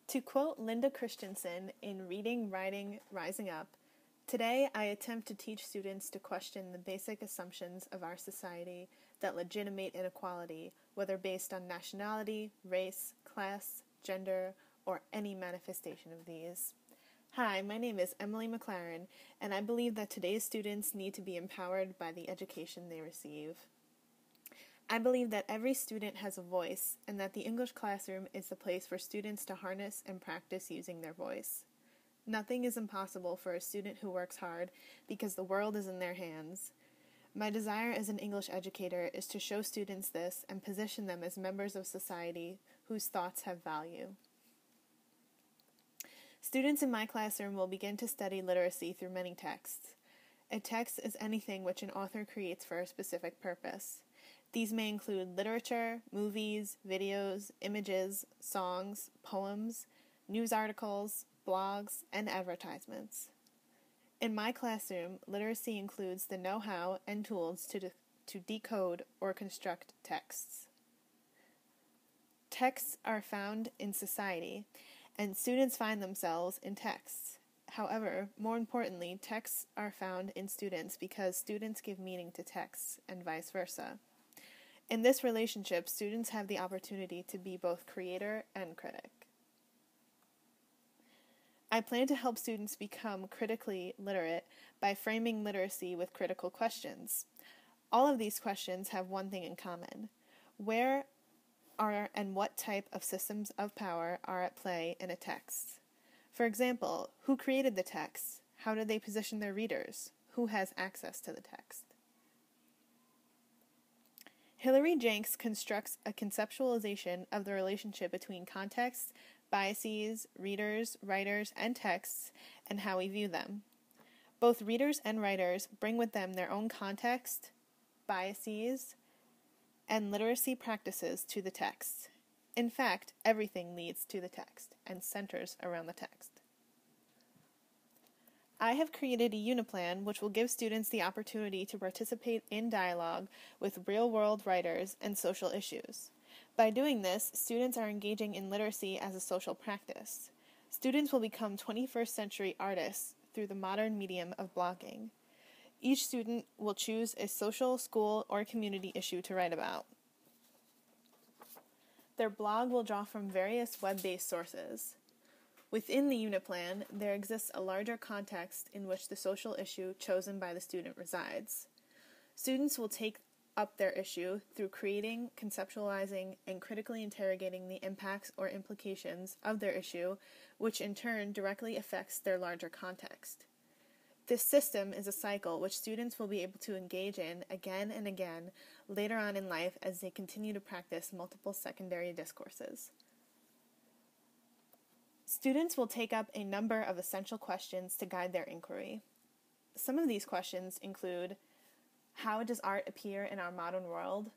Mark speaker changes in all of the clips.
Speaker 1: To quote Linda Christensen in Reading, Writing, Rising Up, today I attempt to teach students to question the basic assumptions of our society that legitimate inequality, whether based on nationality, race, class, gender, or any manifestation of these. Hi, my name is Emily MacLaren, and I believe that today's students need to be empowered by the education they receive. I believe that every student has a voice, and that the English classroom is the place for students to harness and practice using their voice. Nothing is impossible for a student who works hard because the world is in their hands. My desire as an English educator is to show students this and position them as members of society whose thoughts have value. Students in my classroom will begin to study literacy through many texts. A text is anything which an author creates for a specific purpose. These may include literature, movies, videos, images, songs, poems, news articles, blogs, and advertisements. In my classroom, literacy includes the know-how and tools to decode or construct texts. Texts are found in society, and students find themselves in texts. However, more importantly, texts are found in students because students give meaning to texts, and vice versa. In this relationship, students have the opportunity to be both creator and critic. I plan to help students become critically literate by framing literacy with critical questions. All of these questions have one thing in common. Where are and what type of systems of power are at play in a text? For example, who created the text? How did they position their readers? Who has access to the text? Hilary Jenks constructs a conceptualization of the relationship between context, biases, readers, writers, and texts, and how we view them. Both readers and writers bring with them their own context, biases, and literacy practices to the text. In fact, everything leads to the text and centers around the text. I have created a uniplan which will give students the opportunity to participate in dialogue with real-world writers and social issues. By doing this, students are engaging in literacy as a social practice. Students will become 21st century artists through the modern medium of blogging. Each student will choose a social, school, or community issue to write about. Their blog will draw from various web-based sources. Within the uniplan, there exists a larger context in which the social issue chosen by the student resides. Students will take up their issue through creating, conceptualizing, and critically interrogating the impacts or implications of their issue, which in turn directly affects their larger context. This system is a cycle which students will be able to engage in again and again later on in life as they continue to practice multiple secondary discourses. Students will take up a number of essential questions to guide their inquiry. Some of these questions include: how does art appear in our modern world?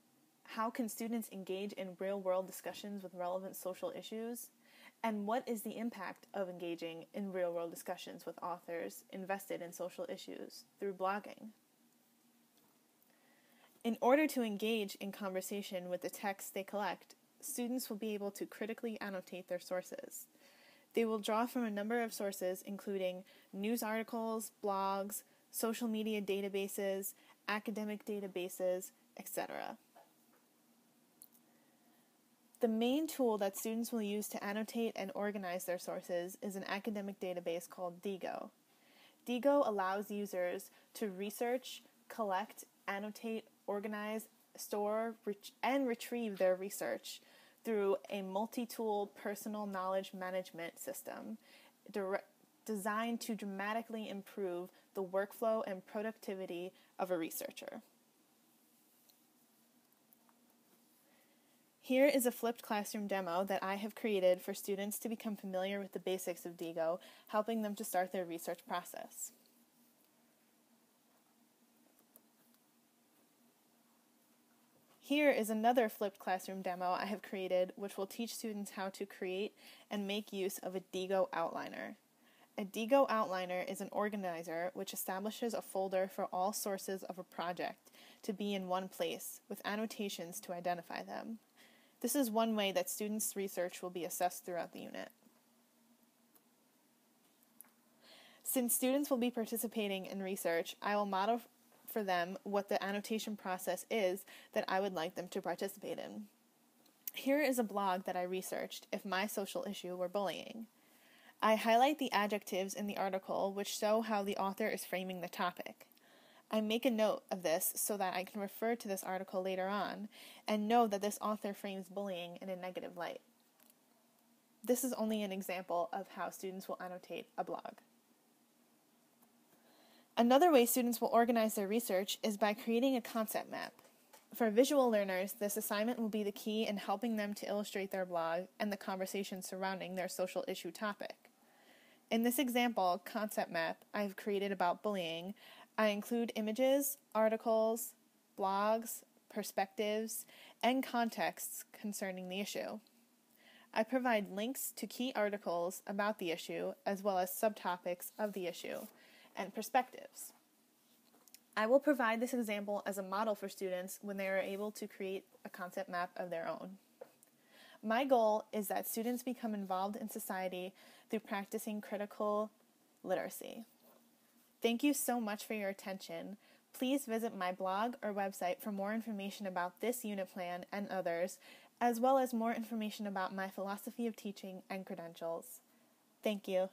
Speaker 1: How can students engage in real-world discussions with relevant social issues? And what is the impact of engaging in real-world discussions with authors invested in social issues through blogging? In order to engage in conversation with the texts they collect, students will be able to critically annotate their sources. They will draw from a number of sources including news articles, blogs, social media databases, academic databases, etc. The main tool that students will use to annotate and organize their sources is an academic database called DIGO. DIGO allows users to research, collect, annotate, organize, store, and retrieve their research through a multi-tool personal knowledge management system designed to dramatically improve the workflow and productivity of a researcher. Here is a flipped classroom demo that I have created for students to become familiar with the basics of DIGO, helping them to start their research process. Here is another flipped classroom demo I have created which will teach students how to create and make use of a DIGO outliner. A DIGO outliner is an organizer which establishes a folder for all sources of a project to be in one place, with annotations to identify them. This is one way that students' research will be assessed throughout the unit. Since students will be participating in research, I will model for them what the annotation process is that I would like them to participate in. Here is a blog that I researched if my social issue were bullying. I highlight the adjectives in the article which show how the author is framing the topic. I make a note of this so that I can refer to this article later on and know that this author frames bullying in a negative light. This is only an example of how students will annotate a blog. Another way students will organize their research is by creating a concept map. For visual learners, this assignment will be the key in helping them to illustrate their blog and the conversation surrounding their social issue topic. In this example concept map I've created about bullying, I include images, articles, blogs, perspectives, and contexts concerning the issue. I provide links to key articles about the issue as well as subtopics of the issue and perspectives. I will provide this example as a model for students when they are able to create a concept map of their own. My goal is that students become involved in society through practicing critical literacy. Thank you so much for your attention. Please visit my blog or website for more information about this unit plan and others, as well as more information about my philosophy of teaching and credentials. Thank you.